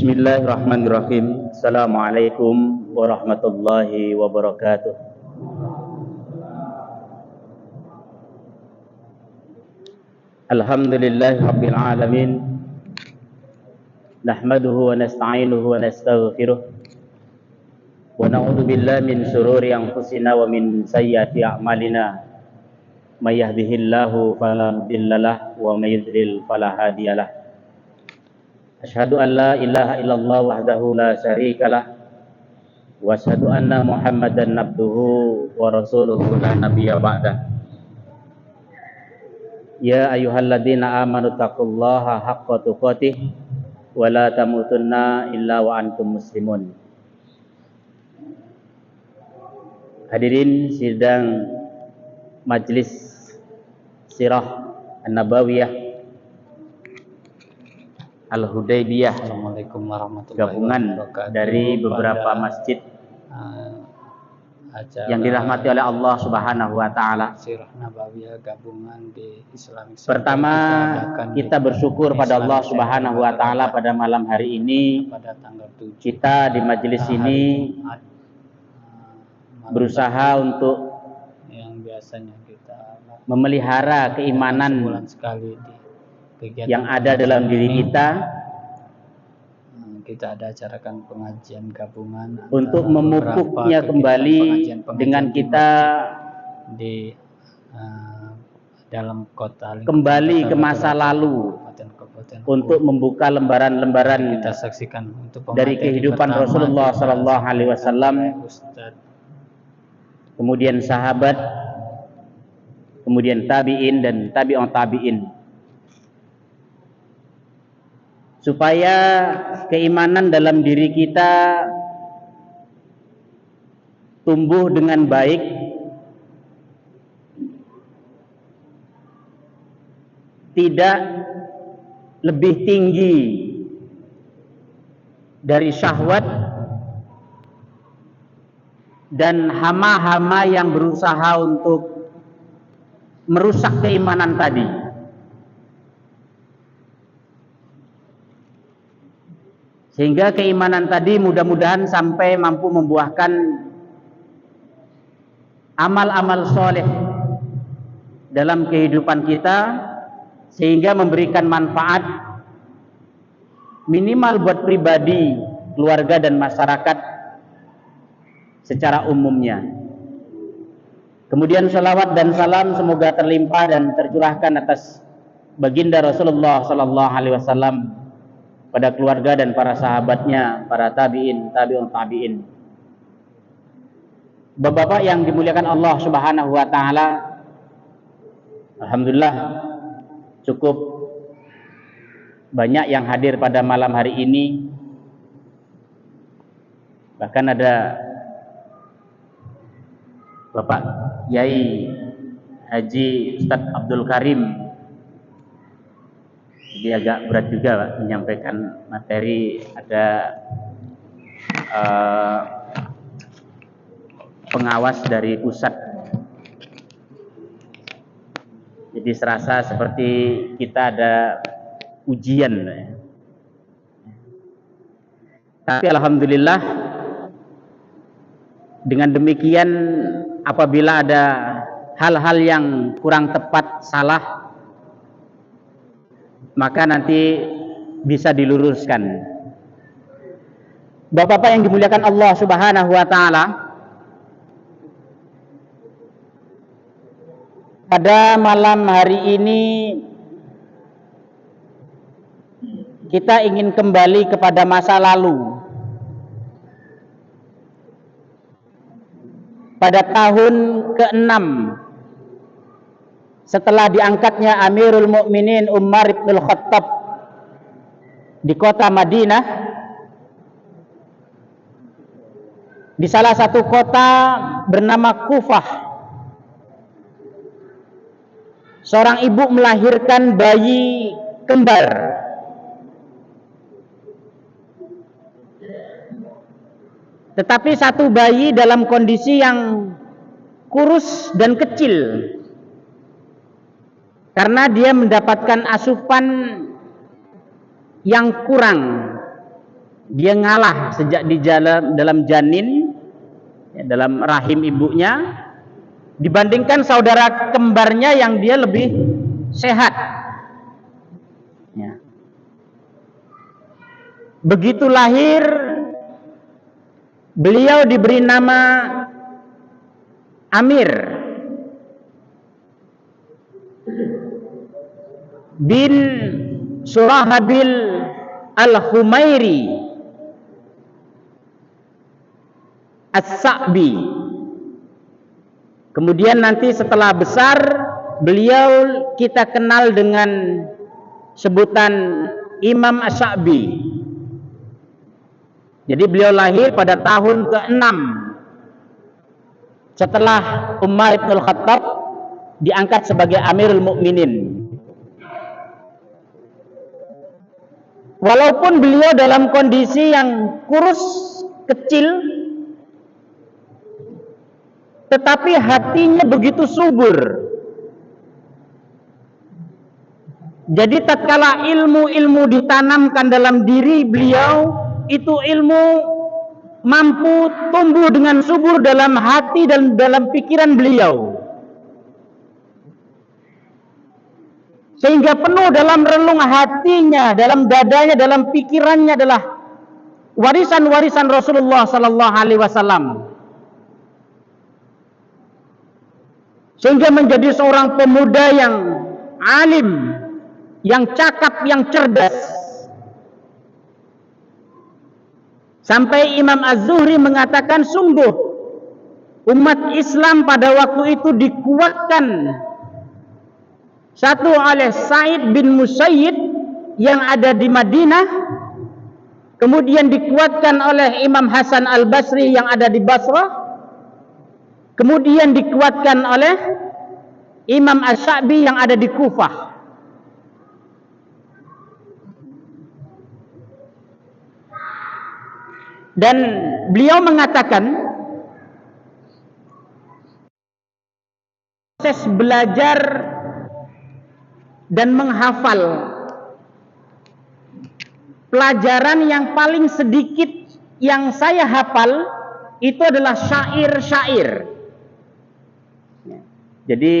Bismillahirrahmanirrahim. Assalamualaikum warahmatullahi wabarakatuh. Alhamdulillahi rabbil alamin. Nahmaduhu wa nasta'inuhu wa nastaghfiruh. Wa na'udzu billahi min shururi anfusina wa min sayyiati a'malina. May yahdihillahu fala mudhillalah wa may yudlil fala hadiyalah. Asyhadu an la ilaha illallah wahdahu la syarikalah wa asyhadu anna Muhammadan abduhu wa rasuluhu la nabiyya ba'dah. Ya ayyuhalladzina amanu taqullaha haqqa tuqatih wa la tamutunna illa wa antum muslimun. Hadirin sidang Majelis Sirah An-Nabawiyah Al-Hudaybiyah, Assalamualaikum warahmatullahi gabungan wabarakatuh. dari beberapa masjid yang dirahmati oleh Allah Subhanahu wa taala. Sirah Nabawiyah gabungan di Islamic Center. Pertama, kita bersyukur pada Allah Subhanahu wa taala pada malam hari ini pada tanggal 7 kita di majelis ini berusaha untuk yang biasanya kita memelihara keimanan sebulan sekali di kegiatan yang ada dalam diri kita ada acarakan pengajian gabungan untuk memupuknya kembali dengan kita di dalam kota kembali ke masa lalu untuk membuka lembaran-lembaran kita saksikan untuk dari kehidupan Rasulullah Sallallahu Alaihi Wasallam, kemudian sahabat, kemudian tabiin dan tabi'un tabiin, supaya keimanan dalam diri kita tumbuh dengan baik, tidak lebih tinggi dari syahwat dan hama-hama yang berusaha untuk merusak keimanan tadi. Sehingga keimanan tadi mudah-mudahan sampai mampu membuahkan amal-amal soleh dalam kehidupan kita, sehingga memberikan manfaat minimal buat pribadi, keluarga dan masyarakat secara umumnya. Kemudian salawat dan salam semoga terlimpah dan tercurahkan atas baginda Rasulullah Sallallahu Alaihi Wasallam, pada keluarga dan para sahabatnya, para tabi'in, tabi'un tabi'in. Bapak-bapak yang dimuliakan Allah Subhanahu wa taala, alhamdulillah cukup banyak yang hadir pada malam hari ini. Bahkan ada Bapak Yai Haji Ustadz Abdul Karim. Jadi agak berat juga Pak menyampaikan materi. Ada pengawas dari pusat. Jadi serasa seperti kita ada ujian. Tapi alhamdulillah, dengan demikian apabila ada hal-hal yang kurang tepat, salah, maka nanti bisa diluruskan. Bapak-bapak yang dimuliakan Allah Subhanahu wa taala, pada malam hari ini kita ingin kembali kepada masa lalu. Pada tahun ke-6 setelah diangkatnya Amirul Mukminin Umar bin Khattab di kota Madinah, di salah satu kota bernama Kufah, seorang ibu melahirkan bayi kembar. Tetapi satu bayi dalam kondisi yang kurus dan kecil, karena dia mendapatkan asupan yang kurang. Dia ngalah sejak di dalam janin, ya, dalam rahim ibunya, dibandingkan saudara kembarnya yang dia lebih sehat. Ya. Begitu lahir, beliau diberi nama Amir bin Surahabil Al-Humairi As-Sa'bi. Kemudian nanti setelah besar, beliau kita kenal dengan sebutan Imam As-Sa'bi. Jadi beliau lahir pada tahun ke-6 setelah Umar bin Khattab diangkat sebagai Amirul Mukminin. Walaupun beliau dalam kondisi yang kurus, kecil, tetapi hatinya begitu subur. Jadi tatkala ilmu-ilmu ditanamkan dalam diri beliau, itu ilmu mampu tumbuh dengan subur dalam hati dan dalam pikiran beliau, sehingga penuh dalam relung hatinya, dalam dadanya, dalam pikirannya adalah warisan-warisan Rasulullah sallallahu alaihi wasallam, sehingga menjadi seorang pemuda yang alim, yang cakap, yang cerdas. Sampai Imam Az-Zuhri mengatakan, sungguh umat Islam pada waktu itu dikuatkan satu oleh Sa'id bin Musayyib yang ada di Madinah, kemudian dikuatkan oleh Imam Hasan Al-Basri yang ada di Basrah, kemudian dikuatkan oleh Imam Asy-Sya'bi yang ada di Kufah. Dan beliau mengatakan proses belajar dan menghafal, pelajaran yang paling sedikit yang saya hafal itu adalah syair-syair. Jadi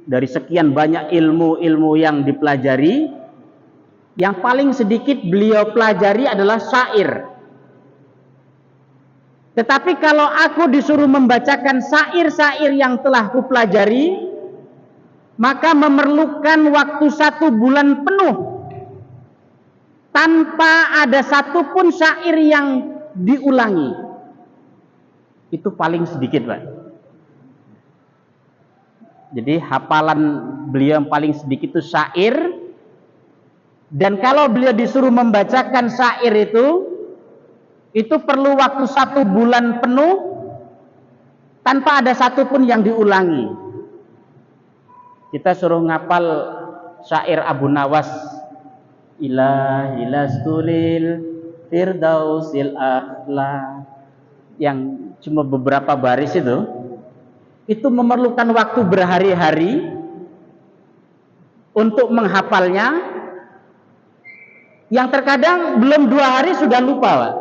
dari sekian banyak ilmu-ilmu yang dipelajari, yang paling sedikit beliau pelajari adalah syair. Tetapi kalau aku disuruh membacakan syair-syair yang telah kupelajari, maka memerlukan waktu 1 bulan penuh tanpa ada satupun syair yang diulangi. Itu paling sedikit, Pak. Jadi hafalan beliau yang paling sedikit itu syair. Dan kalau beliau disuruh membacakan syair itu perlu waktu 1 bulan penuh tanpa ada satupun yang diulangi. Kita suruh ngapal syair Abu Nawas, ilahi lastulil firdausil a'la, yang cuma beberapa baris itu memerlukan waktu berhari-hari untuk menghafalnya, yang terkadang belum 2 hari sudah lupa, Pak.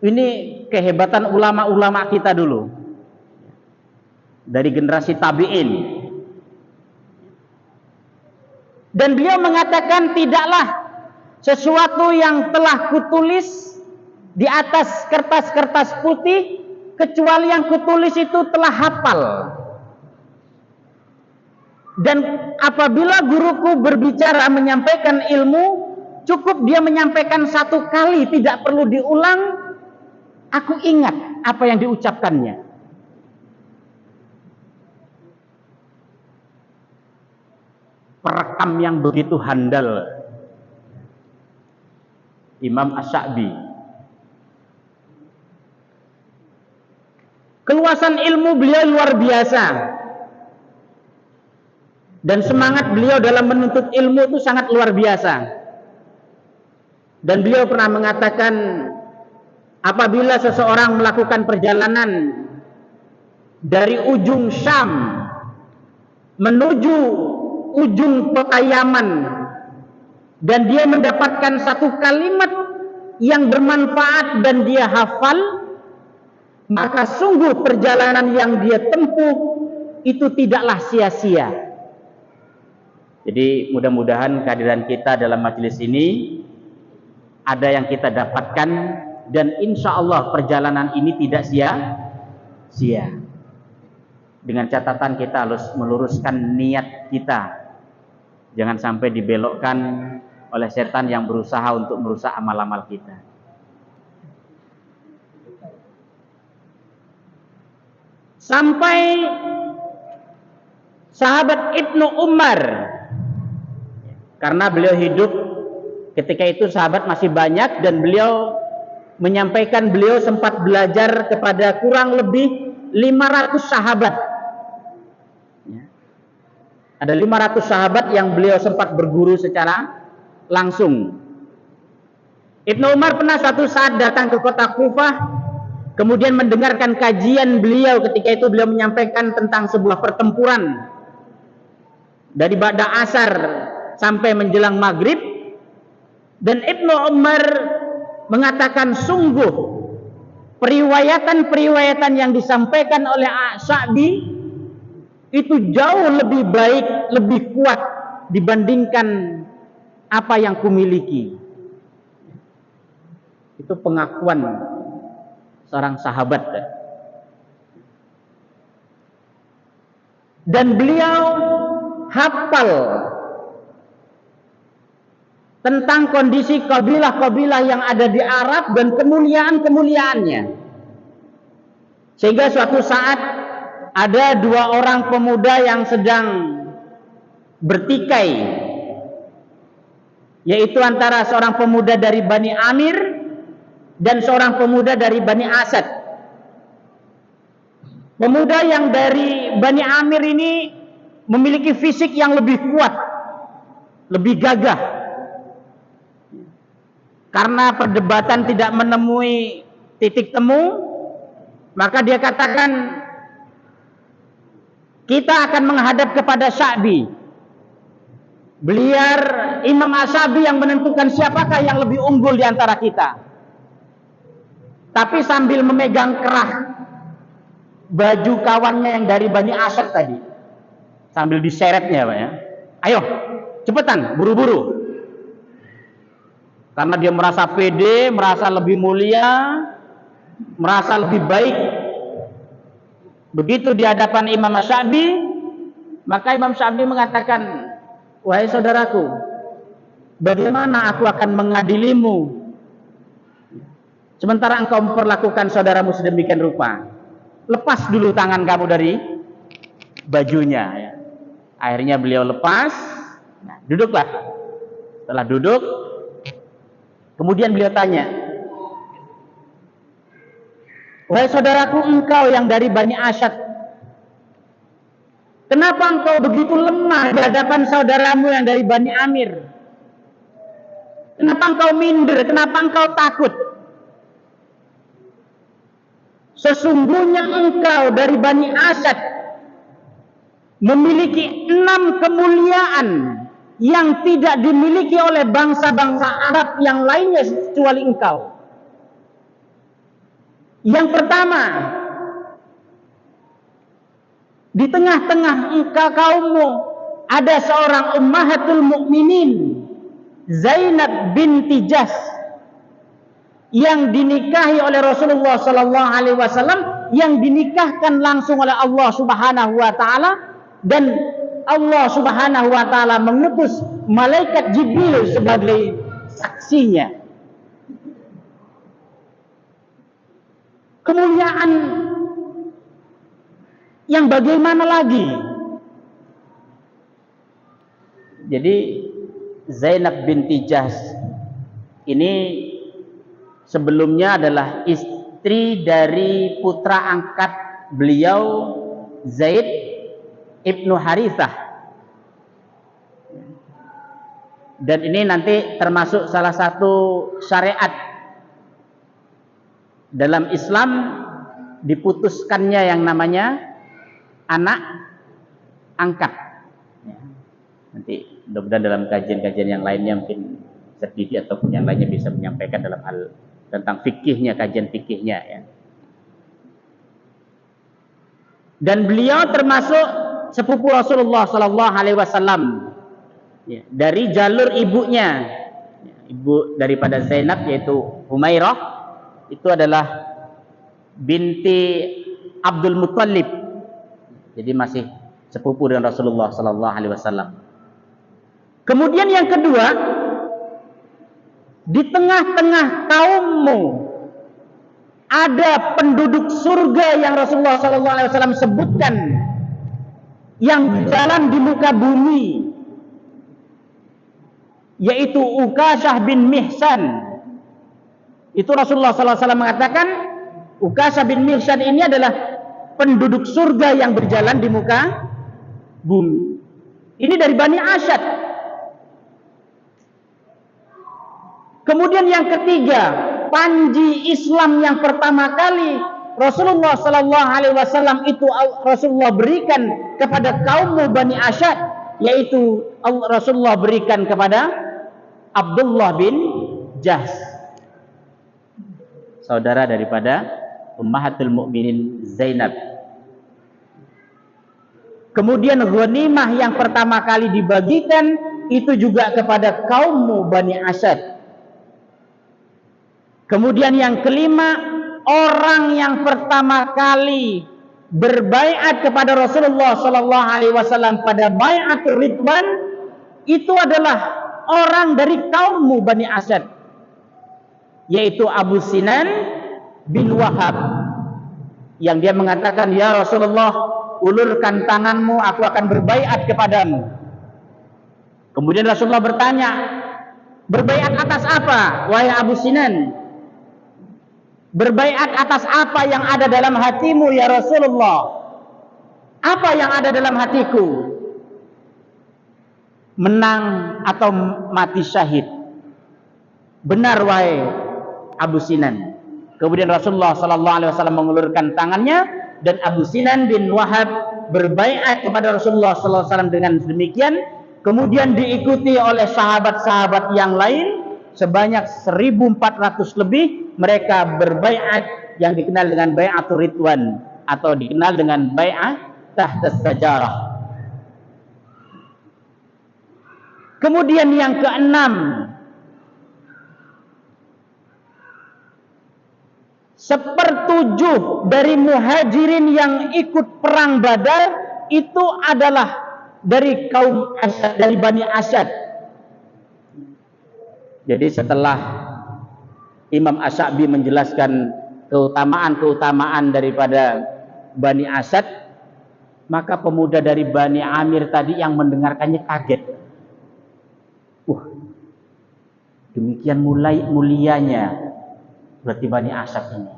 Ini kehebatan ulama-ulama kita dulu, dari generasi tabi'in. Dan beliau mengatakan, tidaklah sesuatu yang telah kutulis di atas kertas-kertas putih kecuali yang kutulis itu telah hafal. Dan apabila guruku berbicara menyampaikan ilmu, cukup dia menyampaikan 1 kali, tidak perlu diulang, aku ingat apa yang diucapkannya. Perekam yang begitu handal Imam Asy-Sya'bi. Keluasan ilmu beliau luar biasa, dan semangat beliau dalam menuntut ilmu itu sangat luar biasa. Dan beliau pernah mengatakan, apabila seseorang melakukan perjalanan dari ujung Syam menuju ujung kota Yaman dan dia mendapatkan satu kalimat yang bermanfaat dan dia hafal, maka sungguh perjalanan yang dia tempuh itu tidaklah sia-sia. Jadi mudah-mudahan kehadiran kita dalam majelis ini ada yang kita dapatkan, dan insya Allah perjalanan ini tidak sia-sia. Dengan catatan kita harus meluruskan niat kita, jangan sampai dibelokkan oleh setan yang berusaha untuk merusak amal-amal kita. Sampai sahabat Ibnu Umar, karena beliau hidup ketika itu sahabat masih banyak, dan beliau menyampaikan beliau sempat belajar kepada kurang lebih 500 sahabat. Ada 500 sahabat yang beliau sempat berguru secara langsung. Ibnu Umar pernah suatu saat datang ke kota Kufah, kemudian mendengarkan kajian beliau. Ketika itu beliau menyampaikan tentang sebuah pertempuran dari ba'da asar sampai menjelang maghrib, dan Ibnu Umar mengatakan sungguh periwayatan-periwayatan yang disampaikan oleh Sya'bi itu jauh lebih baik, lebih kuat dibandingkan apa yang kumiliki. Itu pengakuan seorang sahabat. Dan beliau hafal tentang kondisi kabilah-kabilah yang ada di Arab dan kemuliaan-kemuliaannya. Sehingga suatu saat ada dua orang pemuda yang sedang bertikai, yaitu antara seorang pemuda dari Bani Amir dan seorang pemuda dari Bani Asad. Pemuda yang dari Bani Amir ini memiliki fisik yang lebih kuat, lebih gagah. Karena perdebatan tidak menemui titik temu, maka dia katakan, kita akan menghadap kepada Sya'bi. Beliau Imam Asy-Sya'bi yang menentukan siapakah yang lebih unggul di antara kita. Tapi sambil memegang kerah baju kawannya yang dari Bani Asad tadi, sambil diseretnya, Pak ya. Ayo, cepetan, buru-buru. Karena dia merasa pede, merasa lebih mulia, merasa lebih baik. Begitu di hadapan Imam Asy-Sya'bi, maka Imam Asy-Sya'bi mengatakan, wahai saudaraku, bagaimana aku akan mengadilimu sementara engkau memperlakukan saudaramu sedemikian rupa? Lepas dulu tangan kamu dari bajunya. Ya. Akhirnya beliau lepas. Nah, duduklah. Setelah duduk, kemudian beliau tanya, wahai saudaraku, engkau yang dari Bani Asad, kenapa engkau begitu lemah di hadapan saudaramu yang dari Bani Amir? Kenapa engkau minder? Kenapa engkau takut? Sesungguhnya engkau dari Bani Asad memiliki 6 kemuliaan yang tidak dimiliki oleh bangsa-bangsa Arab yang lainnya kecuali engkau. Yang pertama, di tengah-tengah engkau kaummu ada seorang ummahatul mukminin, Zainab binti Jahsh, yang dinikahi oleh Rasulullah sallallahu alaihi wasallam, yang dinikahkan langsung oleh Allah Subhanahu wa taala, dan Allah Subhanahu wa taala mengutus malaikat Jibril sebagai saksinya. Kemuliaan yang bagaimana lagi? Jadi Zainab binti Jahsh ini sebelumnya adalah istri dari putra angkat beliau, Zaid ibnu Harithah. Dan ini nanti termasuk salah satu syariat dalam Islam, diputuskannya yang namanya anak angkat. Nanti Mudah-mudahan dalam kajian-kajian yang lainnya mungkin sedikit ataupun yang lainnya bisa menyampaikan dalam hal tentang fikihnya, kajian fikihnya ya. Dan beliau termasuk sepupu Rasulullah Sallallahu Alaihi Wasallam ya, dari jalur ibunya, ibu daripada Zainab yaitu Humairah, itu adalah binti Abdul Muttalib, jadi masih sepupu dengan Rasulullah Sallallahu Alaihi Wasallam. Kemudian yang kedua, di tengah-tengah kaummu ada penduduk surga yang Rasulullah Sallallahu Alaihi Wasallam sebutkan, yang jalan di muka bumi, yaitu Ukashah bin Mihsan. Itu Rasulullah Sallallahu Alaihi Wasallam mengatakan Ukashah bin Mihsan ini adalah penduduk surga yang berjalan di muka bumi. Ini dari Bani Asyad. Kemudian yang ketiga, panji Islam yang pertama kali Rasulullah Sallallahu Alaihi Wasallam itu Rasulullah berikan kepada kaum Bani Asyad, yaitu Rasulullah berikan kepada Abdullah bin Jahsh, saudara daripada Ummahatul Mukminin Zainab. Kemudian ghanimah yang pertama kali dibagikan itu juga kepada kaum Bani Asyad. Kemudian yang kelima, orang yang pertama kali berbaiat kepada Rasulullah Sallallahu Alaihi Wasallam pada baiatul Ridwan itu adalah orang dari kaum Bani Asyad, yaitu Abu Sinan bin Wahab, yang dia mengatakan, ya Rasulullah, ulurkan tanganmu, aku akan berbaiat kepadamu. Kemudian Rasulullah bertanya, berbaiat atas apa, wahai Abu Sinan? Berbaiat atas apa yang ada dalam hatimu ya Rasulullah? Apa yang ada dalam hatiku? Menang atau mati syahid? Benar wahai Abu Sinan. Kemudian Rasulullah Sallallahu Alaihi Wasallam mengulurkan tangannya dan Abu Sinan bin Wahab berbaiat kepada Rasulullah Sallallahu Alaihi Wasallam dengan demikian. Kemudian diikuti oleh sahabat-sahabat yang lain sebanyak 1.400 lebih. Mereka berbaiat yang dikenal dengan baiatul Ridwan atau dikenal dengan baiat tahta sajarah. Kemudian yang keenam, 1/7 dari muhajirin yang ikut perang Badar itu adalah dari kaum Asyad, dari Bani Asyad. Jadi setelah Imam Asy-Sya'bi menjelaskan keutamaan-keutamaan daripada Bani Asyad, maka pemuda dari Bani Amir tadi yang mendengarkannya kaget. Demikian mulianya berarti Bani Asyad ini.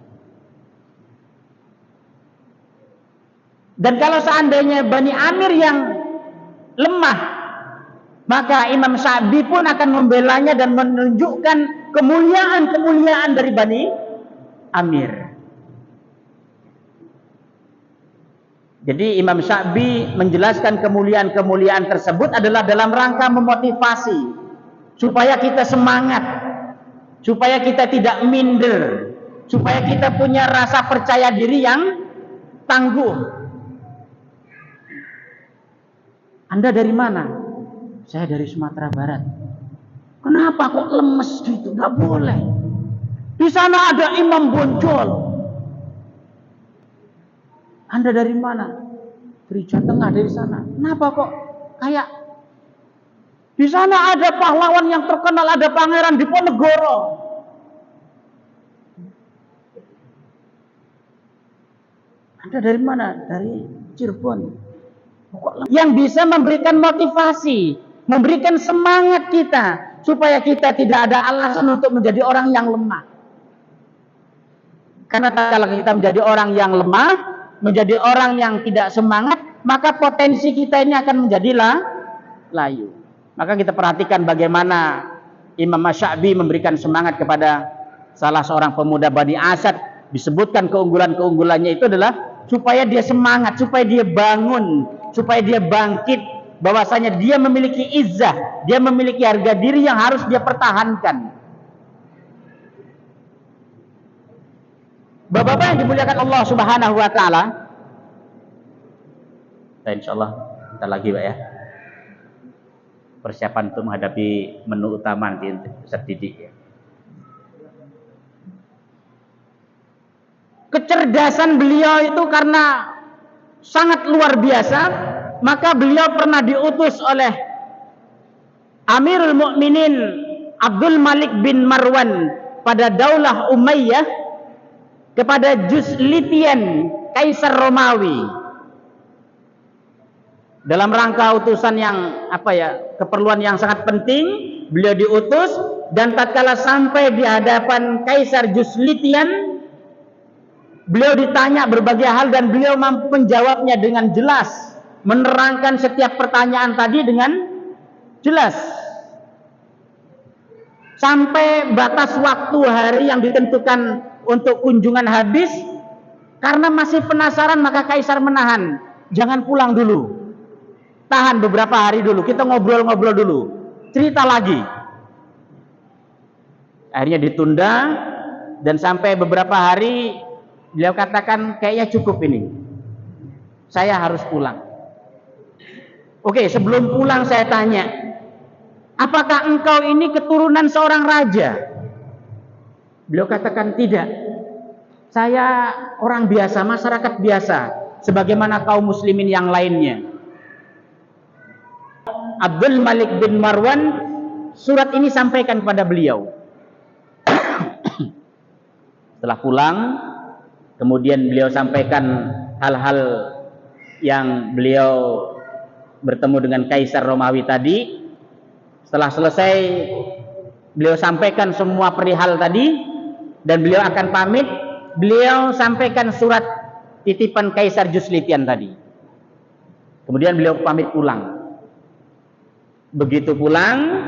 Dan kalau seandainya Bani Amir yang lemah, maka Imam Sya'bi pun akan membelanya dan menunjukkan kemuliaan-kemuliaan dari Bani Amir. Jadi Imam Sya'bi menjelaskan kemuliaan-kemuliaan tersebut adalah dalam rangka memotivasi supaya kita semangat, supaya kita tidak minder, supaya kita punya rasa percaya diri yang tangguh. Anda dari mana? Saya dari Sumatera Barat. Kenapa kok lemes gitu? Nggak boleh. Di sana ada Imam Bonjol. Anda dari mana? Dari Jawa Tengah, dari sana. Kenapa kok kayak di sana ada pahlawan yang terkenal, ada Pangeran Diponegoro. Anda dari mana? Dari Cirebon. Yang bisa memberikan motivasi, memberikan semangat kita supaya kita tidak ada alasan untuk menjadi orang yang lemah. Karena kalau kita menjadi orang yang lemah, menjadi orang yang tidak semangat, maka potensi kita ini akan menjadi layu. Maka kita perhatikan bagaimana Imam Asy-Sya'bi memberikan semangat kepada salah seorang pemuda Bani Asyad. Disebutkan keunggulan-keunggulannya itu adalah supaya dia semangat, supaya dia bangun, supaya dia bangkit bahwasanya dia memiliki izzah, dia memiliki harga diri yang harus dia pertahankan. Bapak-bapak yang dimuliakan Allah Subhanahu wa taala. Insyaallah bentar lagi, Pak ya. Persiapan untuk menghadapi menu utama nanti Ustaz Didik ya. Kecerdasan beliau itu karena sangat luar biasa, maka beliau pernah diutus oleh Amirul Mukminin Abdul Malik bin Marwan pada Daulah Umayyah kepada Juslitian Kaisar Romawi dalam rangka utusan yang keperluan yang sangat penting. Beliau diutus, dan tatkala sampai di hadapan Kaisar Juslitian, beliau ditanya berbagai hal dan beliau mampu menjawabnya dengan jelas, menerangkan setiap pertanyaan tadi dengan jelas. Sampai batas waktu hari yang ditentukan untuk kunjungan habis, karena masih penasaran maka Kaisar menahan, jangan pulang dulu, tahan beberapa hari dulu, kita ngobrol-ngobrol dulu, cerita lagi. Akhirnya ditunda, dan sampai beberapa hari beliau katakan kayaknya cukup ini, saya harus pulang. Oke, sebelum pulang saya tanya, apakah engkau ini keturunan seorang raja? Beliau katakan tidak, saya orang biasa, masyarakat biasa, sebagaimana kaum muslimin yang lainnya. Abdul Malik bin Marwan surat ini sampaikan kepada beliau. Setelah pulang, kemudian beliau sampaikan hal-hal yang beliau bertemu dengan Kaisar Romawi tadi. Setelah selesai, beliau sampaikan semua perihal tadi, dan beliau akan pamit. Beliau sampaikan surat titipan Kaisar Juslitian tadi. Kemudian beliau pamit pulang. Begitu pulang,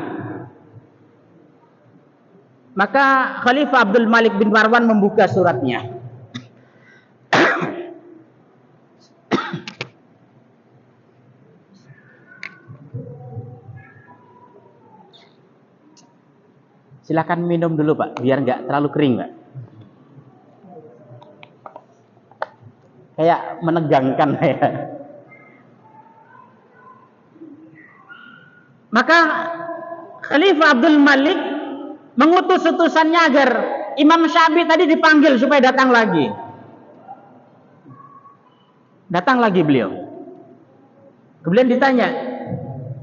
maka Khalifah Abdul Malik bin Marwan membuka suratnya. Silakan minum dulu Pak, biar nggak terlalu kering Pak. Kayak menegangkan ya. Maka Khalifah Abdul Malik mengutus utusannya agar Imam Syafi'i tadi dipanggil supaya datang lagi. Datang lagi beliau. Kemudian ditanya,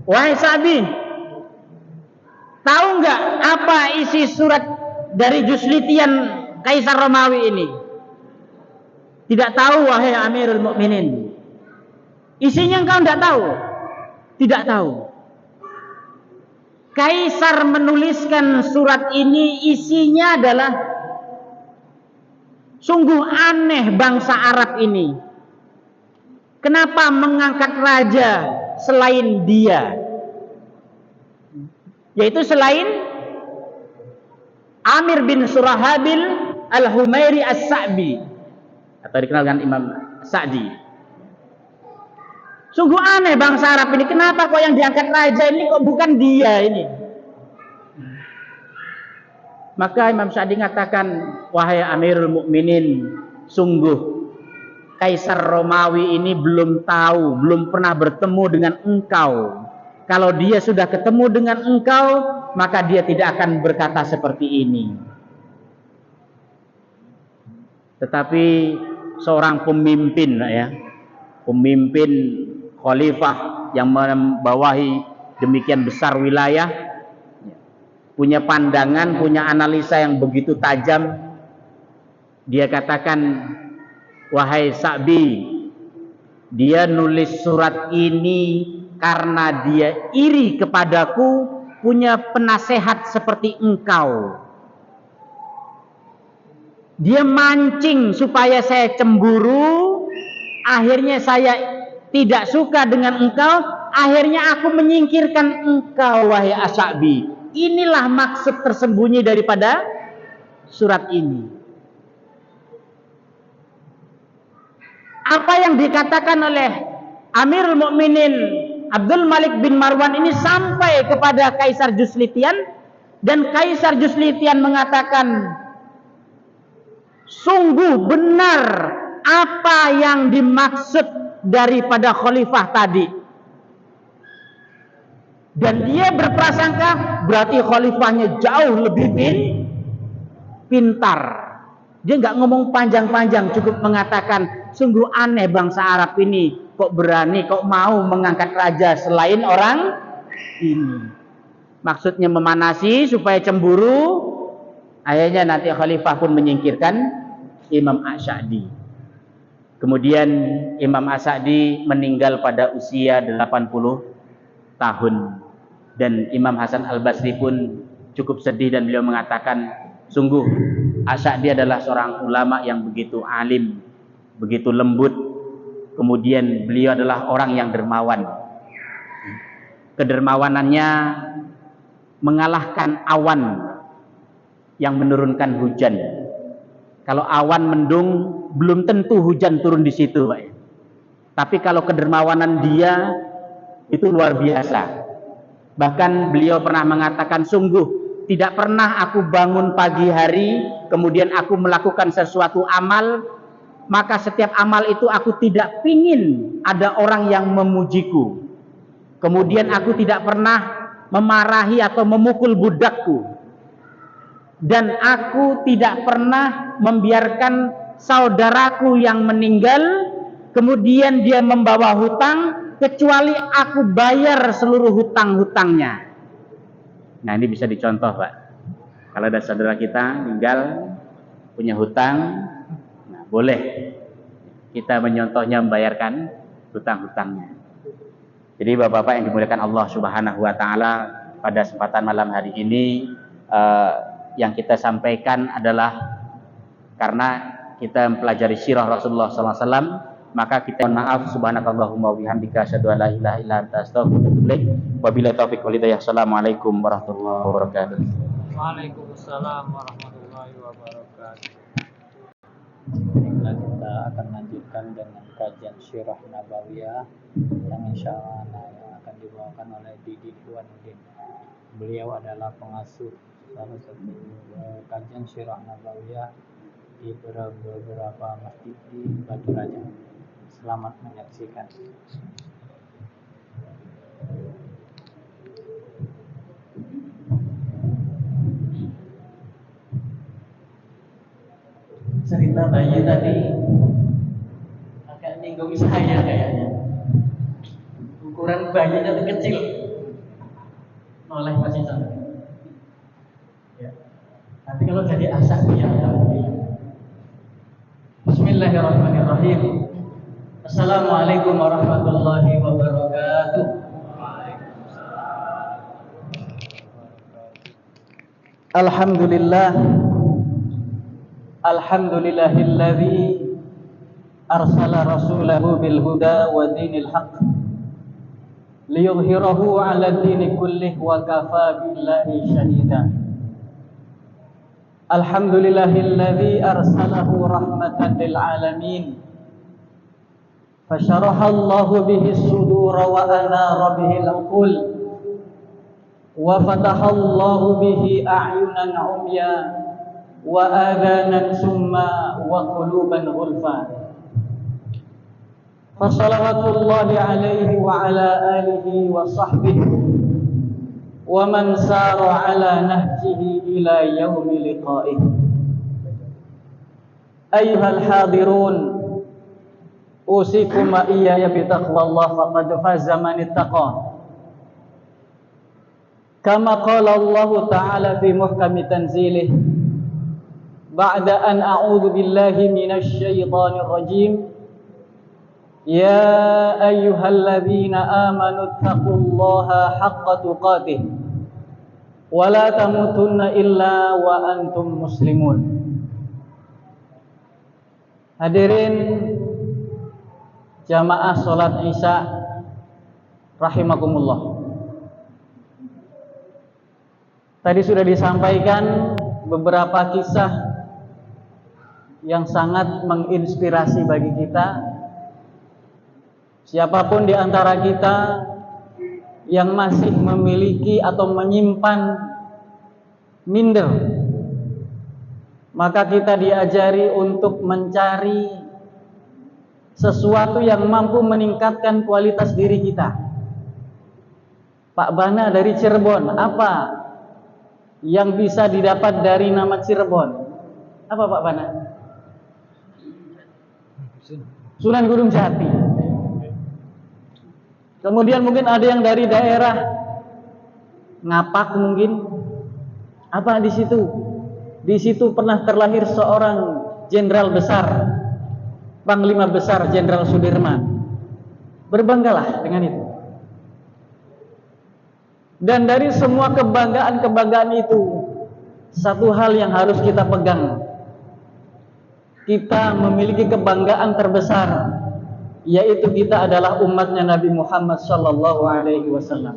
wahai Syafi'i, tahu nggak apa isi surat dari Juslitian Kaisar Romawi ini? Tidak tahu wahai Amirul Mukminin. Isinya engkau tidak tahu? Tidak tahu. Kaisar menuliskan surat ini, isinya adalah sungguh aneh bangsa Arab ini. Kenapa mengangkat raja selain dia? Yaitu selain Amir bin Surahabil Al-Humairi As-Sa'bi, atau dikenal dengan Imam Sa'di. Sungguh aneh bangsa Arab ini, kenapa kok yang diangkat raja ini kok bukan dia ini? Maka Imam Sa'di mengatakan, wahai Amirul Mukminin, sungguh Kaisar Romawi ini belum tahu, belum pernah bertemu dengan engkau. Kalau dia sudah ketemu dengan engkau, maka dia tidak akan berkata seperti ini. Tetapi seorang pemimpin ya, pemimpin khalifah yang membawahi demikian besar wilayah, punya pandangan, punya analisa yang begitu tajam. Dia katakan, wahai Sa'bi, dia nulis surat ini karena dia iri kepadaku punya penasehat seperti engkau. Dia mancing supaya saya cemburu, akhirnya saya tidak suka dengan engkau, akhirnya aku menyingkirkan engkau wahai As-Sa'bi. Inilah maksud tersembunyi daripada surat ini. Apa yang dikatakan oleh Amirul Mukminin Abdul Malik bin Marwan ini sampai kepada Kaisar Juslitian, dan Kaisar Juslitian mengatakan, sungguh benar apa yang dimaksud daripada khalifah tadi. Dan dia berprasangka berarti khalifahnya jauh lebih pintar. Dia nggak ngomong panjang-panjang, cukup mengatakan, sungguh aneh bangsa Arab ini, kok berani, kok mau mengangkat raja selain orang ini. Maksudnya memanasi supaya cemburu. Akhirnya nanti khalifah pun menyingkirkan Imam Asy'adi. Kemudian Imam Asy'adi meninggal pada usia 80 tahun. Dan Imam Hasan Al-Basri pun cukup sedih, dan beliau mengatakan, sungguh Asy'adi adalah seorang ulama yang begitu alim, begitu lembut. Kemudian beliau adalah orang yang dermawan. Kedermawanannya mengalahkan awan yang menurunkan hujan. Kalau awan mendung, belum tentu hujan turun di situ, Pak. Tapi kalau kedermawanan dia itu luar biasa. Bahkan beliau pernah mengatakan, sungguh tidak pernah aku bangun pagi hari kemudian aku melakukan sesuatu amal, maka setiap amal itu aku tidak pingin ada orang yang memujiku. Kemudian aku tidak pernah memarahi atau memukul budakku, dan aku tidak pernah membiarkan saudaraku yang meninggal kemudian dia membawa hutang, kecuali aku bayar seluruh hutang-hutangnya. Nah, ini bisa dicontoh, Pak. Kalau ada saudara kita meninggal punya hutang, nah, boleh kita menyontohnya membayarkan hutang-hutangnya. Jadi Bapak-bapak yang dimuliakan Allah Subhanahu wa taala, pada kesempatan malam hari ini yang kita sampaikan adalah karena kita mempelajari sirah Rasulullah SAW, maka kita mohon maaf. Subhanakallahumma wa bihamdika asyhadu an la ilaha illa anta astaghfiruka wa atubu ilaik. Wabillahi taufiq wal hidayah. Assalamualaikum warahmatullahi wabarakatuh. Waalaikumsalam warahmatullahi wabarakatuh. Baiklah, kita akan lanjutkan dengan kajian Sirah Nabawiyah yang insya Allah yang akan dibawakan oleh Didi Ikhwanuddin. Beliau adalah pengasuh salah satu kajian Sirah Nabawiyah di beberapa masjid di Batu Raja. Selamat menyaksikan. Cerita bayi tadi agak nyinggung saya kayaknya. Ukuran bayinya itu kecil, oleh Mas Isan. Ya. Tapi kalau jadi asak ya, Bismillahirrahmanirrahim. Assalamualaikum warahmatullahi wabarakatuh. Alhamdulillah. Alhamdulillahilladzi arsala rasulahu bil huda wa dinil haqq liyudhhirahu 'ala ad-dini kullih wa kafa billahi shahida. Alhamdulillahilladzi arsalahu rahmatan lil alamin fasharaha Allahu bihi as-sudura wa anara bihi al-uqul wa fataha Allahu bihi a'yunan 'umya wa adhanan summa wa quluban ghulfa. Fa salawatullahi alaihi wa ala alihi wa sahbihi wa man sara ala nahjihi ila yaumi liqa'ih. Ayyuhal hadirun, usikum wa iyaya bi taqwallah faqad faza man ittaqa. Kama qala Allah ta'ala fi muhkami tanzilih, ba'da an a'udzu billahi minasy syaithanir rajim, ya ayyuhalladzina amanu taqullaha haqqa tuqatih wa la tamutunna illa wa antum muslimun. Hadirin jamaah salat Isya rahimakumullah. Tadi sudah disampaikan beberapa kisah yang sangat menginspirasi bagi kita. Siapapun di antara kita yang masih memiliki atau menyimpan minder, maka kita diajari untuk mencari sesuatu yang mampu meningkatkan kualitas diri kita. Pak Bana dari Cirebon, apa yang bisa didapat dari nama Cirebon? Apa Pak Bana? Sunan Gunung Jati. Kemudian mungkin ada yang dari daerah Ngapak mungkin. Apa di situ? Di situ pernah terlahir seorang jenderal besar, Panglima Besar Jenderal Sudirman. Berbanggalah dengan itu. Dan dari semua kebanggaan-kebanggaan itu, satu hal yang harus kita pegang. Kita memiliki kebanggaan terbesar, yaitu kita adalah umatnya Nabi Muhammad sallallahu alaihi wasallam.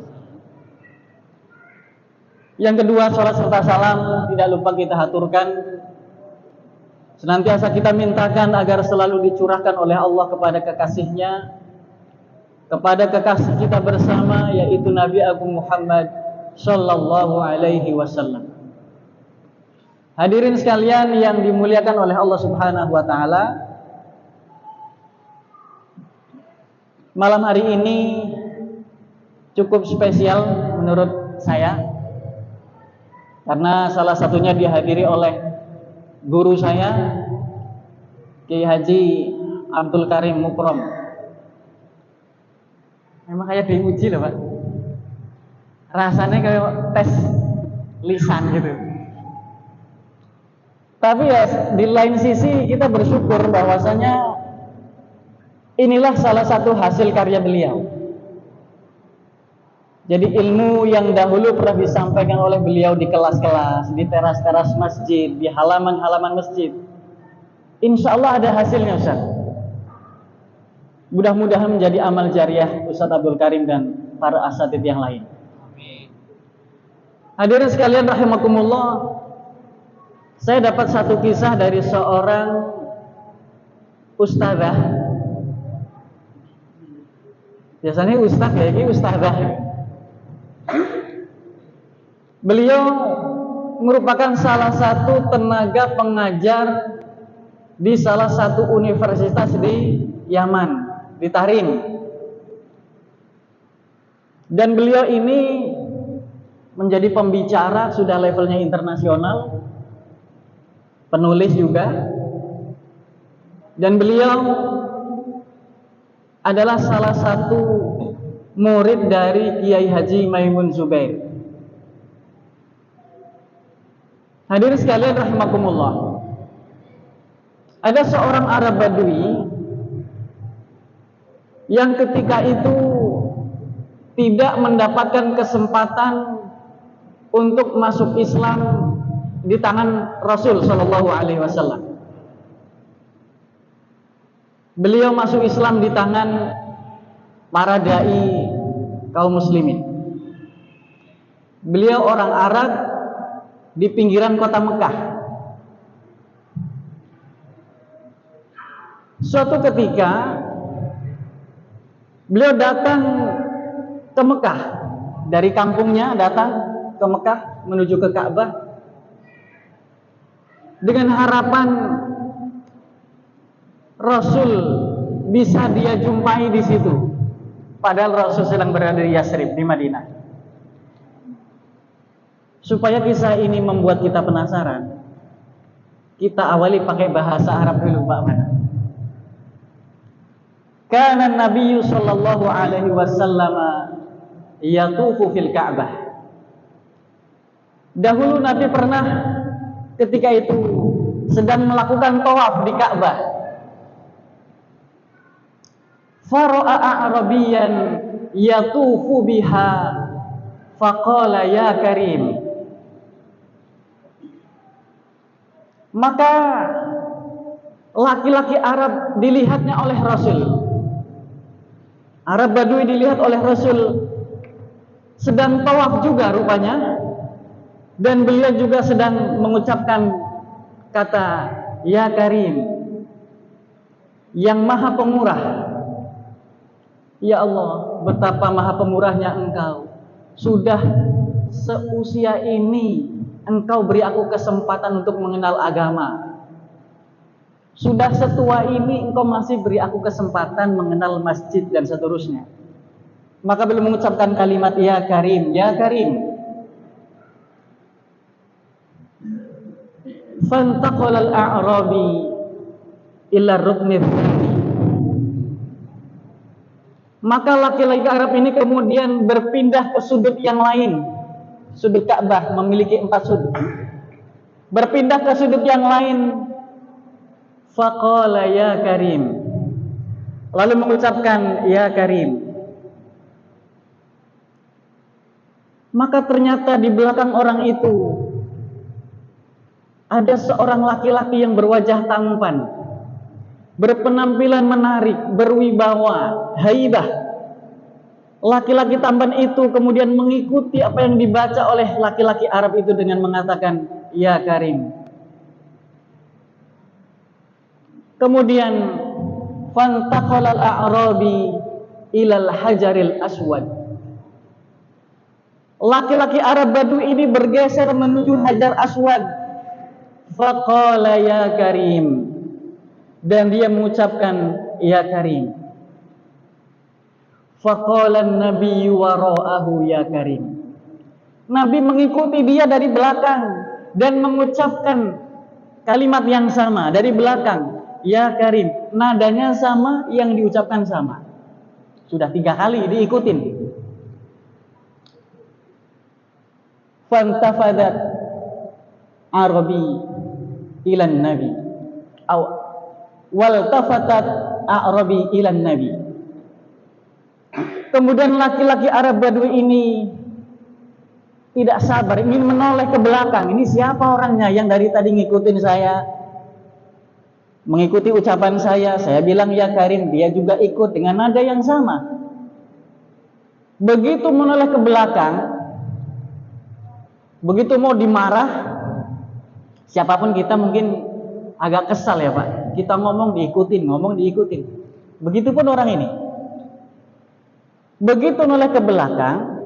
Yang kedua, salat serta salam tidak lupa kita haturkan. Senantiasa kita mintakan agar selalu dicurahkan oleh Allah kepada kekasihnya, kepada kekasih kita bersama, yaitu Nabi Agung Muhammad sallallahu alaihi wasallam. Hadirin sekalian yang dimuliakan oleh Allah Subhanahu wa taala, malam hari ini cukup spesial menurut saya, karena salah satunya dihadiri oleh guru saya, Kiai Haji Abdul Karim Mukrom. Memang kayak diuji loh Pak, rasanya kayak tes lisan gitu. Tapi ya di lain sisi kita bersyukur bahwasanya inilah salah satu hasil karya beliau. Jadi ilmu yang dahulu pernah disampaikan oleh beliau di kelas-kelas, di teras-teras masjid, di halaman-halaman masjid, insya Allah ada hasilnya Ustaz. Mudah-mudahan menjadi amal jariah Ustaz Abdul Karim dan para asatidz yang lain. Hadirin sekalian rahimakumullah, saya dapat satu kisah dari seorang ustadzah. Biasanya ustadz ya, ini ustadzah. Beliau merupakan salah satu tenaga pengajar di salah satu universitas di Yaman, di Tahrim. Dan beliau ini menjadi pembicara sudah levelnya internasional, penulis juga, dan beliau adalah salah satu murid dari Kiai Haji Maimun Zubair. Hadirin sekalian rahimakumullah, ada seorang Arab Badui yang ketika itu tidak mendapatkan kesempatan untuk masuk Islam di tangan Rasul Shallallahu Alaihi Wasallam. Beliau masuk Islam di tangan para dai kaum muslimin. Beliau orang Arab di pinggiran kota Mekah. Suatu ketika beliau datang ke Mekah, dari kampungnya datang ke Mekah menuju ke Ka'bah dengan harapan Rasul bisa dia jumpai di situ. Padahal Rasul sedang berada di Yasrib, di Madinah. Supaya kisah ini membuat kita penasaran, kita awali pakai bahasa Arab dulu Pak Man. Kana Nabi sallallahu alaihi wasallam yatufu fil Ka'bah. Dahulu Nabi pernah ketika itu sedang melakukan tawaf di Ka'bah. Fara'a a'rabiyan yatufu biha faqala ya Karim. Maka laki-laki Arab dilihatnya oleh Rasul. Arab Badui dilihat oleh Rasul sedang tawaf juga rupanya, dan beliau juga sedang mengucapkan kata ya Karim, yang maha pemurah. Ya Allah, betapa maha pemurahnya Engkau. Sudah seusia ini Engkau beri aku kesempatan untuk mengenal agama. Sudah setua ini Engkau masih beri aku kesempatan mengenal masjid dan seterusnya. Maka belum mengucapkan kalimat ya Karim, ya Karim. Fantaqalal a'rabi ila rukni tsani. Maka laki-laki Arab ini kemudian berpindah ke sudut yang lain. Sudut Ka'bah memiliki 4 sudut. Berpindah ke sudut yang lain. Faqala ya Karim. Lalu mengucapkan ya Karim. Maka ternyata di belakang orang itu ada seorang laki-laki yang berwajah tampan, berpenampilan menarik, berwibawa, haibah. Laki-laki tampan itu kemudian mengikuti apa yang dibaca oleh laki-laki Arab itu dengan mengatakan ya Karim. Kemudian fantaqalal a'rabi ilal hajaril aswad. Laki-laki Arab Badui ini bergeser menuju Hajar Aswad. Faqala ya Karim. Dan dia mengucapkan ya Karim. Faqala an-nabiyyu wara'ahu ya Karim. Nabi mengikuti dia dari belakang dan mengucapkan kalimat yang sama dari belakang, ya Karim. Nadanya sama, yang diucapkan sama. Sudah 3 kali diikutin. Fantafadat Arabi ilan Nabi. Waltafatat Arabi ilan Nabi. Kemudian laki-laki Arab Badui ini tidak sabar, ingin menoleh ke belakang. Ini siapa orangnya yang dari tadi ngikutin saya, mengikuti ucapan saya bilang ya Karim, dia juga ikut dengan nada yang sama. Begitu menoleh ke belakang, begitu mau dimarah, siapapun kita mungkin agak kesal ya Pak. Kita ngomong diikutin. Begitupun orang ini. Begitu noleh ke belakang,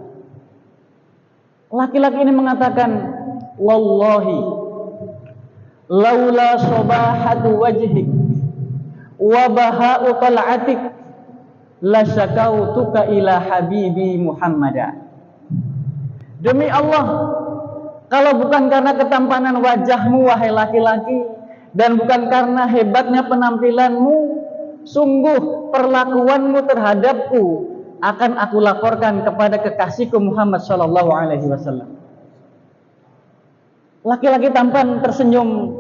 laki-laki ini mengatakan, wallahi laula sobahatu wajhik wa baha'u tal'atik la syakautuka ila habibi Muhammadah. Demi Allah, kalau bukan karena ketampanan wajahmu wahai laki-laki, dan bukan karena hebatnya penampilanmu, sungguh perlakuanmu terhadapku akan aku laporkan kepada kekasihku Muhammad sallallahu alaihi wasallam. Laki-laki tampan tersenyum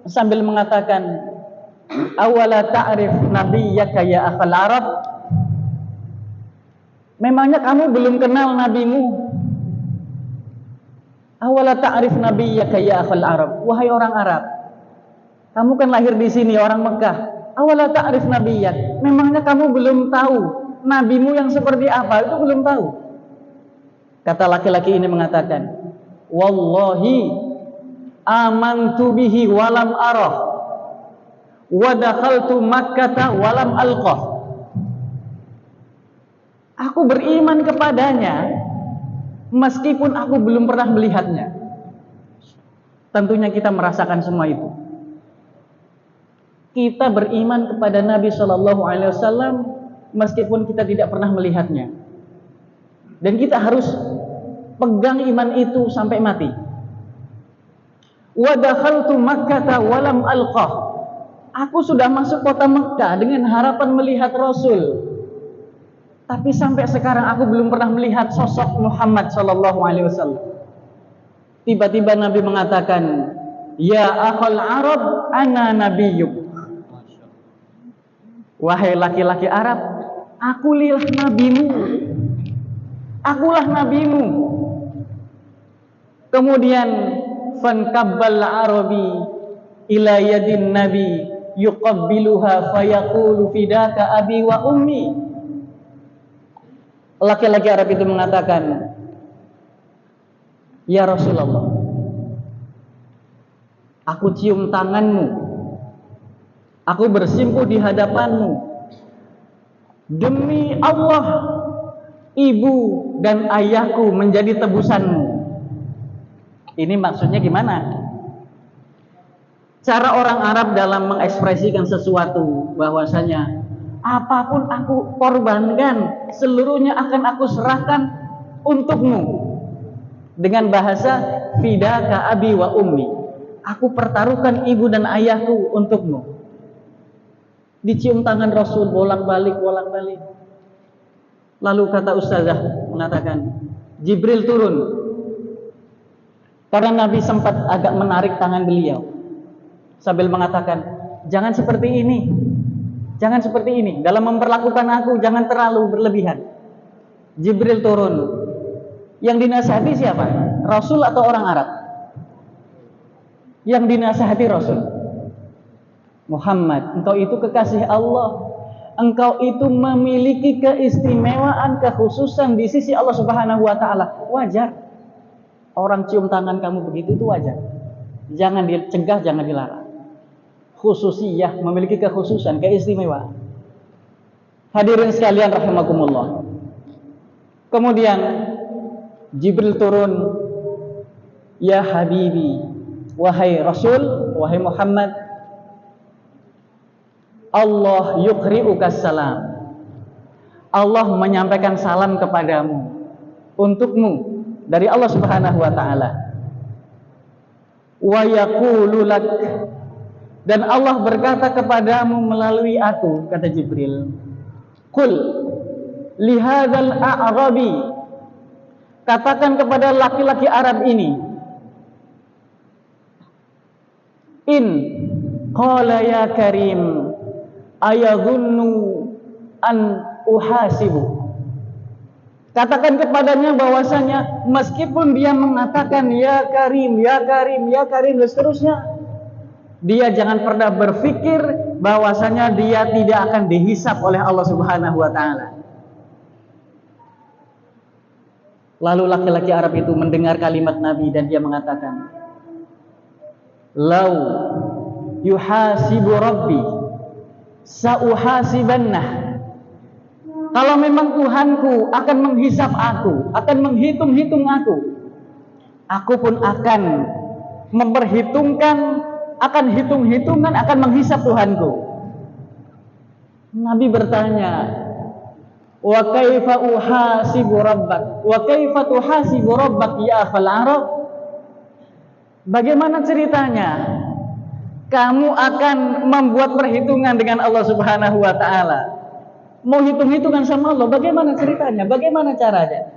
sambil mengatakan, awala ta'rif nabiyyaka ya akhal Arab. Memangnya kamu belum kenal nabimu? Awala ta'rif nabiyyaka ya akhal Arab. Wahai orang Arab, kamu kan lahir di sini, orang Mekah. Awala ta'rif nabiyyak. Memangnya kamu belum tahu nabimu yang seperti apa? Itu belum tahu. Kata laki-laki ini mengatakan, wallahi amantu bihi walam arah wa dakhaltu Makkah walam alqah. Aku beriman kepadanya meskipun aku belum pernah melihatnya. Tentunya kita merasakan semua itu. Kita beriman kepada Nabi Shallallahu Alaihi Wasallam meskipun kita tidak pernah melihatnya, dan kita harus pegang iman itu sampai mati. Wa dakhaltu Makkah walam alqah. Aku sudah masuk kota Mekah dengan harapan melihat Rasul, tapi sampai sekarang aku belum pernah melihat sosok Muhammad Shallallahu Alaihi Wasallam. Tiba-tiba Nabi mengatakan, ya akhal Arab, ana nabiyyuk. Wahai laki-laki Arab, akulah nabimu. Akulah nabimu. Kemudian fankabbal Arabi ila yadin Nabi yuqabbiluha fayaqulu fidaka abi wa ummi. Laki-laki Arab itu mengatakan, ya Rasulullah, aku cium tanganmu, aku bersimpuh di hadapanmu, demi Allah, ibu dan ayahku menjadi tebusanmu. Ini maksudnya gimana? Cara orang Arab dalam mengekspresikan sesuatu bahwasanya apapun aku korbankan, seluruhnya akan aku serahkan untukmu. Dengan bahasa fidaka abi wa ummi, aku pertaruhkan ibu dan ayahku untukmu. Dicium tangan Rasul bolak-balik. Lalu kata ustazah mengatakan, Jibril turun. Karena Nabi sempat agak menarik tangan beliau sambil mengatakan, jangan seperti ini, dalam memperlakukan aku jangan terlalu berlebihan. Jibril turun. Yang dinasihati siapa? Rasul atau orang Arab? Yang dinasihati Rasul. Muhammad, engkau itu kekasih Allah, engkau itu memiliki keistimewaan, kekhususan di sisi Allah Subhanahu wa Ta'ala. Wajar orang cium tangan kamu begitu, itu wajar. Jangan dicegah, jangan dilarang. Khususiyah, memiliki kekhususan, keistimewaan. Hadirin sekalian rahimakumullah. Kemudian Jibril turun, ya Habibi, wahai Rasul, wahai Muhammad, Allah yukri'uka salam, Allah menyampaikan salam kepadamu, untukmu dari Allah Subhanahu wa Ta'ala. Wa yaqulu lak, dan Allah berkata kepadamu melalui aku, kata Jibril, qul lihadzal a'rabi, katakan kepada laki-laki Arab ini, in qala ya karim ayadhunnu an uhasibu, katakan kepadanya bahwasanya meskipun dia mengatakan ya karim, ya karim, ya karim dan seterusnya, dia jangan pernah berpikir bahwasanya dia tidak akan dihisab oleh Allah Subhanahu wa Ta'ala. Lalu laki-laki Arab itu mendengar kalimat Nabi dan dia mengatakan, lau yuhasibu rabbi sauhasibannah, kalau memang Tuhanku akan menghisab aku, akan menghitung-hitung aku pun akan memperhitungkan, akan hitung-hitungan, akan menghisab Tuhanku. Nabi bertanya, wa kaifa uhasibu rabbak, wa kaifa tuhasibu rabbak ya akhal Arab, bagaimana ceritanya kamu akan membuat perhitungan dengan Allah Subhanahu wa Ta'ala, mau hitung-hitungan sama Allah, bagaimana ceritanya, bagaimana caranya?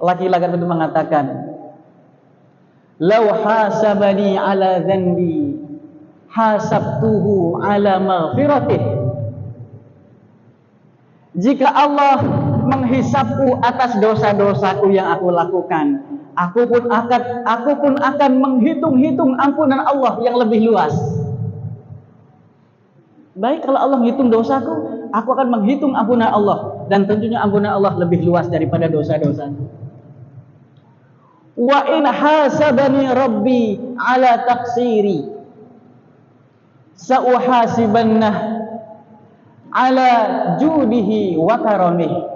Laki-laki itu mengatakan, lau hasabani ala dhanbi hasabtuhu ala maghfiratih, jika Allah menghisapku atas dosa-dosaku yang aku lakukan, aku pun akan menghitung-hitung ampunan Allah yang lebih luas. Baik, kalau Allah menghitung dosaku, aku akan menghitung ampunan Allah, dan tentunya ampunan Allah lebih luas daripada dosa-dosaku. Wa in hasabani rabbi ala taqsiri sauhasibannah ala judihi wa karamih.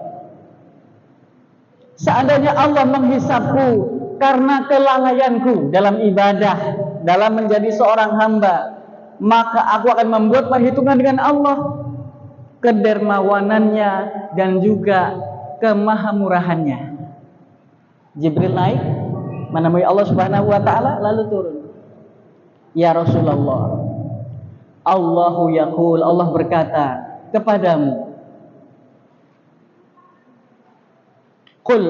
Seandainya Allah menghisapku karena kelalaianku dalam ibadah, dalam menjadi seorang hamba, maka aku akan membuat perhitungan dengan Allah, kedermawanannya dan juga kemahamurahannya. Jibril naik menemui Allah Subhanahu wa Ta'ala, lalu turun. Ya Rasulullah, Allahu yaqul, Allah berkata kepadamu, qul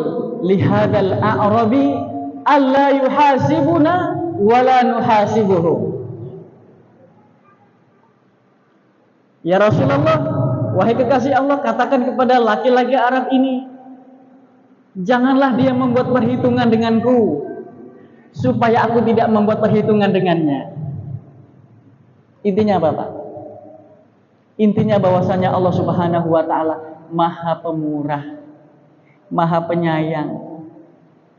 lihadzal a'rabi alla yuhasibuna wa la nuhasibuhu. Ya Rasulullah, wahai kekasih Allah, katakan kepada laki-laki Arab ini, janganlah dia membuat perhitungan denganku, supaya aku tidak membuat perhitungan dengannya. Intinya apa, Pak? Intinya bahwasanya Allah Subhanahu wa Ta'ala Maha Pemurah, Maha Penyayang.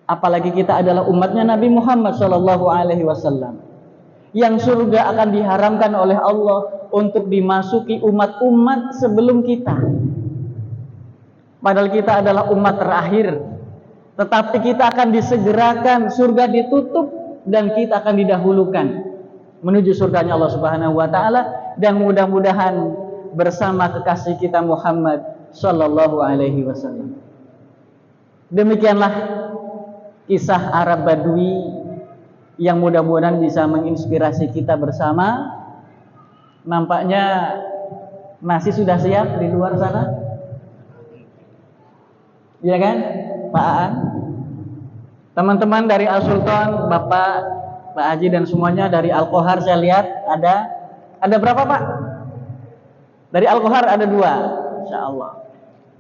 Apalagi kita adalah umatnya Nabi Muhammad SAW, yang surga akan diharamkan oleh Allah untuk dimasuki umat-umat sebelum kita. Padahal kita adalah umat terakhir. Tetapi kita akan disegerakan, surga ditutup dan kita akan didahulukan menuju surganya Allah Subhanahu wa taala, dan mudah-mudahan bersama kekasih kita Muhammad sallallahu alaihi wasallam. Demikianlah kisah Arab Badui yang mudah-mudahan bisa menginspirasi kita bersama. Nampaknya nasi sudah siap di luar sana. Iya kan, Pak Aan? Teman-teman dari Al Sultan, Bapak, Pak Haji dan semuanya dari Al Qohar saya lihat ada berapa Pak? Dari Al Qohar ada 2, Insya Allah.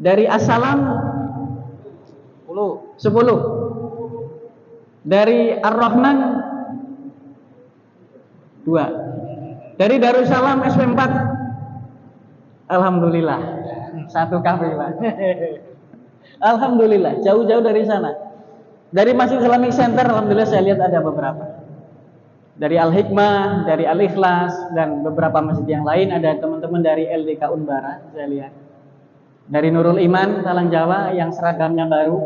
Dari Assalam 10. Dari Ar-Rahman 2. Dari Darussalam SP4 alhamdulillah 1 kafe Pak. Alhamdulillah, jauh-jauh dari sana. Dari Masjid Islamic Center alhamdulillah saya lihat ada beberapa. Dari Al-Hikmah, dari Al-Ikhlas dan beberapa masjid yang lain, ada teman-teman dari LDK Unbara saya lihat. Dari Nurul Iman Talang Jawa yang seragamnya baru.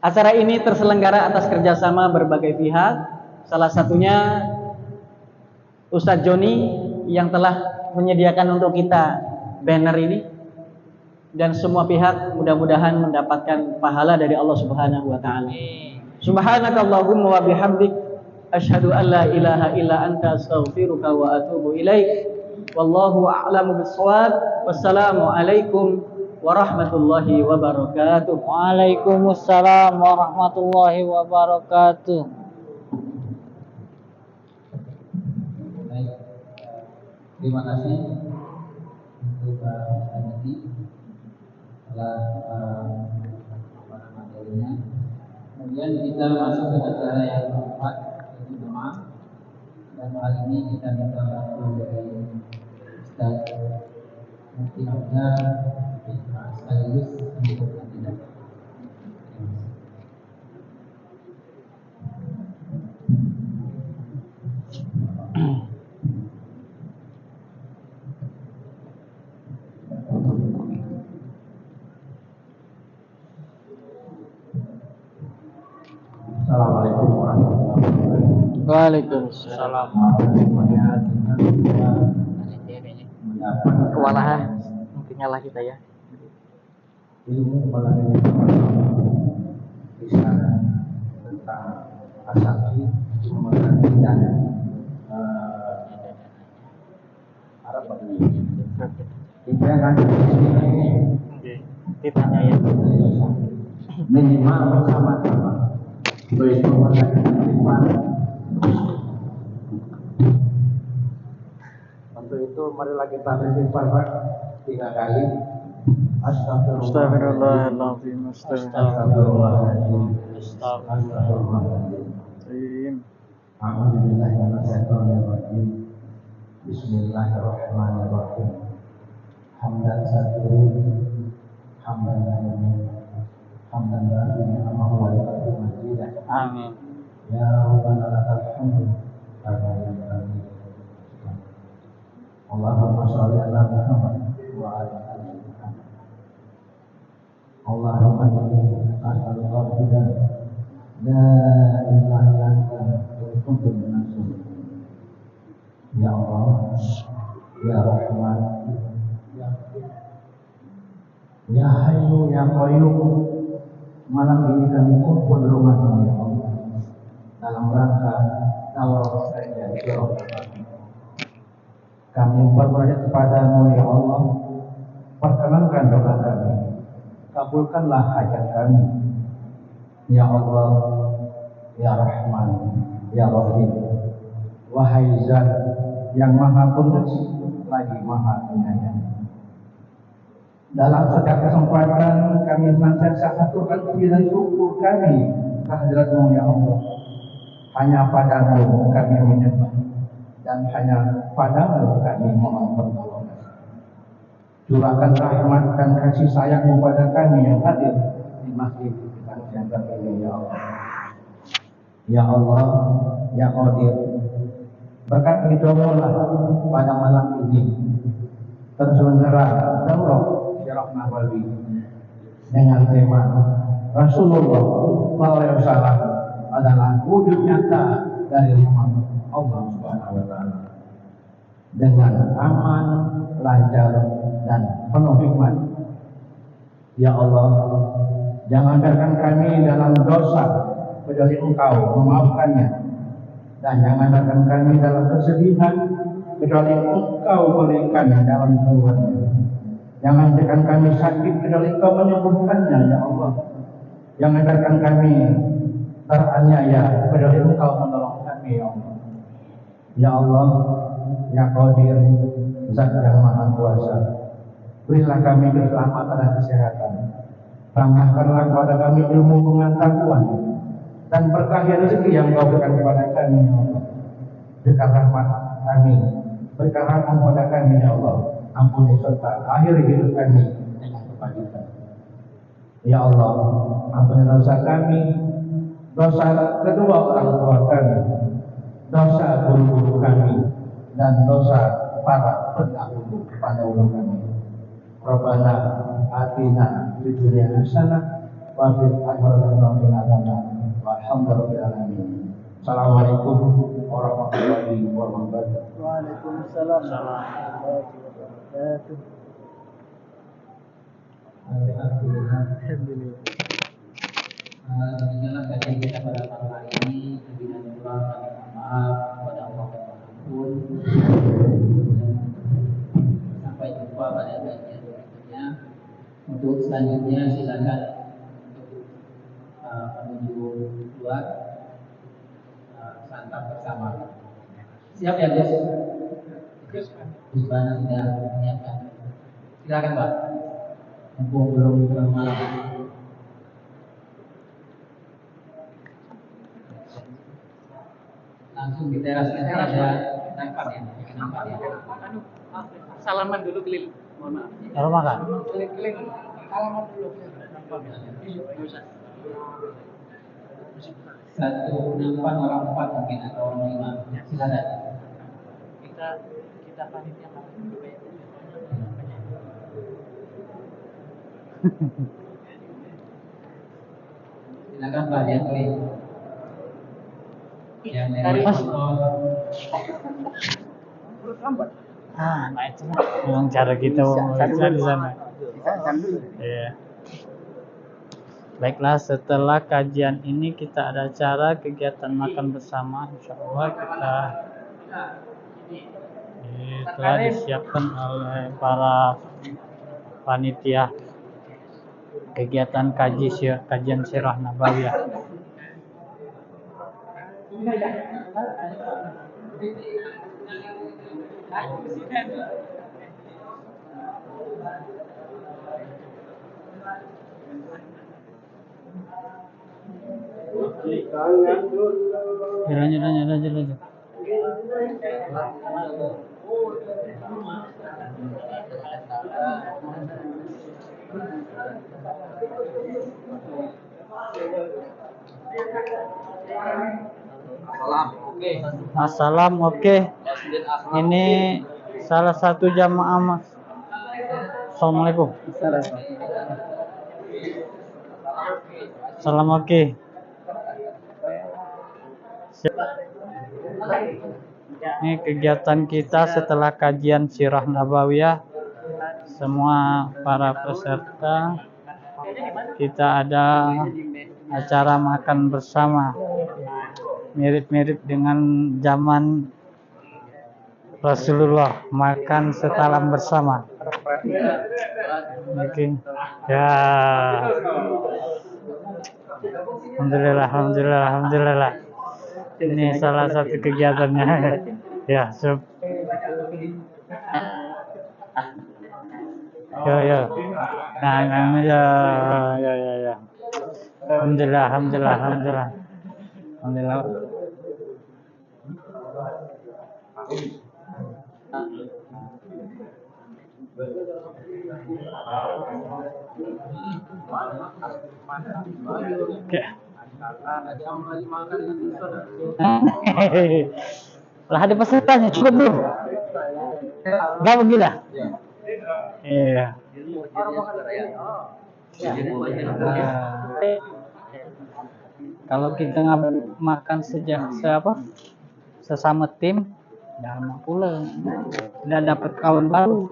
Acara ini terselenggara atas kerjasama berbagai pihak. Salah satunya Ustadz Joni yang telah menyediakan untuk kita banner ini, dan semua pihak mudah-mudahan mendapatkan pahala dari Allah Subhanahu wa taala. Subhanakallahumma wa bihamdik asyhadu an la ilaha illa anta astaghfiruka wa atubu ilaik. Wallahu a'lamu bissawab. Wassalamu alaikum warahmatullahi wabarakatuh. Waalaikumsalam warahmatullahi wabarakatuh. Baik, terima kasih untuk Pak Haji telah materinya. Kemudian kita masuk ke acara yang keempat, yaitu doa. Dan hal ini kita minta bantu dari Ustaz Mufti Abdul sekaligus untuk tidak. Assalamualaikum warahmatullahi wabarakatuh. Waalaikumsalam. Kewalahan mungkin ngalah kita ya. Ilmu melalui bisa tentang asasi mengenai dan Arab Badui. Kita kan di sini Ditanya ya. minimal sama-sama. Untuk itu marilah kita beristighfar 3 kali. Astagfirullahaladzim. Astagfirullahaladzim. Astagfirullahaladzim. A'udzubillahi minasyaitonirrajim. Bismillahirrahmanirrahim. Hamdan syakirin, hamdan lamin, hamdan lamin, amahu wa lakal majidah. Amin. Ya Rabbana lakal hamdu karena yang kami. Allahumma sholli ala Muhammad wa ala ali Muhammad. Allahumma inni as'aluka bidan la ilaha illa anta wa kuntu minas sholihin. Ya Allah, ya Rahman, ya Hayyu ya Qayyum. Malam ini kami kumpul di rumah-Mu ya Allah, dalam rangka daurah saja surah. Kami bermunajat kepadamu ya Allah, perkenankan doa kami, kabulkanlah hajat kami ya Allah, ya Rahman, ya Rahim. Wahai Zat yang maha pengasih lagi maha penyayang, dalam setiap kesempatan kami senantiasa aturkan puji dan syukur kami kehadirat-Mu ya Allah. Hanya Padamu kami menyembah dan hanya Padamu kami mohon pertolongan. Curahkan rahmat dan kasih sayang-Mu pada kami yang hadir di masjid Center ini ya Allah. Ya Allah, ya Qadir, berkat ridho-Mu pada malam ini terselenggara daurah Nabawi dengan tema Rasulullah SAW adalah wujud nyata dari rahmat Allah Subhanahu wa taala. Dengan aman, lancar dan penuh hikmat. Ya Allah, jangan biarkan kami dalam dosa kecuali Engkau memaafkannya, dan jangan biarkan kami dalam kesedihan kecuali Engkau berikan dalam keluarnya. Jangan biarkan kami sakit kecuali Engkau menyembuhkannya, ya Allah. Jangan biarkan kami teraniaya kecuali Engkau menolong kami, ya Allah. Ya Allah, ya Qadir, Zat yang Maha Kuasa, berilah kami keselamatan dan kesehatan. Tambahkanlah kepada kami ilmu pengetahuan dan berkahi rezeki yang Kau berikan kepada kami, ya Allah. Berikan rahmat kami, berikan rahmat kepada kami, ya Allah. Ampuni serta akhiri hidup kami dengan kebajikan. Ya Allah, ampuni dosa kami, dosa kedua orang tua kami, dosa guru-guru kami, dan dosa para pendahulu kami. Rabbana atina fid dunya hasanah wa fil akhirati hasanah wa alhamdulillahi alamin. Assalamualaikum warahmatullahi wabarakatuh. Waalaikumsalam warahmatullahi wabarakatuh. Alhamdulillah. Demikianlah kajian kita pada malam hari ini. Bila kurang kami mohon maaf kepada Allah pun. Sampai jumpa pada kajian berikutnya. Untuk selanjutnya silakan untuk menuju keluar santap bersama. Siap ya Gus? Gus Bana sudah menyiapkan. Silakan Pak. Mumpung belum malam. Langsung di teras ini ada tempat ya. Salaman dulu keliling. Mohon maaf. Kalau makan. Keliling. Salaman dulu. 164 orang 4 mungkin atau orang 5. Silakan. Kita panitia makan dulu ya. Silakan Pak Jatri. Yang dari Nah itu memang cara kita bisa di sana. Iya. Baiklah, setelah kajian ini kita ada acara kegiatan makan bersama. Insya Allah kita telah disiapkan oleh para panitia kegiatan kajian sirah nabawiyah. Jalan. Assalam, oke. Ini salah satu jamaah Mas. Assalamualaikum. Salam, oke. Ini kegiatan kita setelah kajian sirah nabawiyah. Semua para peserta kita ada acara makan bersama, mirip-mirip dengan zaman Rasulullah, makan setalam bersama. Oke. Ya. Alhamdulillah. Ini salah satu kegiatannya. Ya, sup. Ya. Nah, ya. Alhamdulillah. Oke. Lah ada pesertanya, cukup belum? Berapa gila? Iya. Kalau kita makan sesama tim, jangan pulang, udah dapat kawan baru.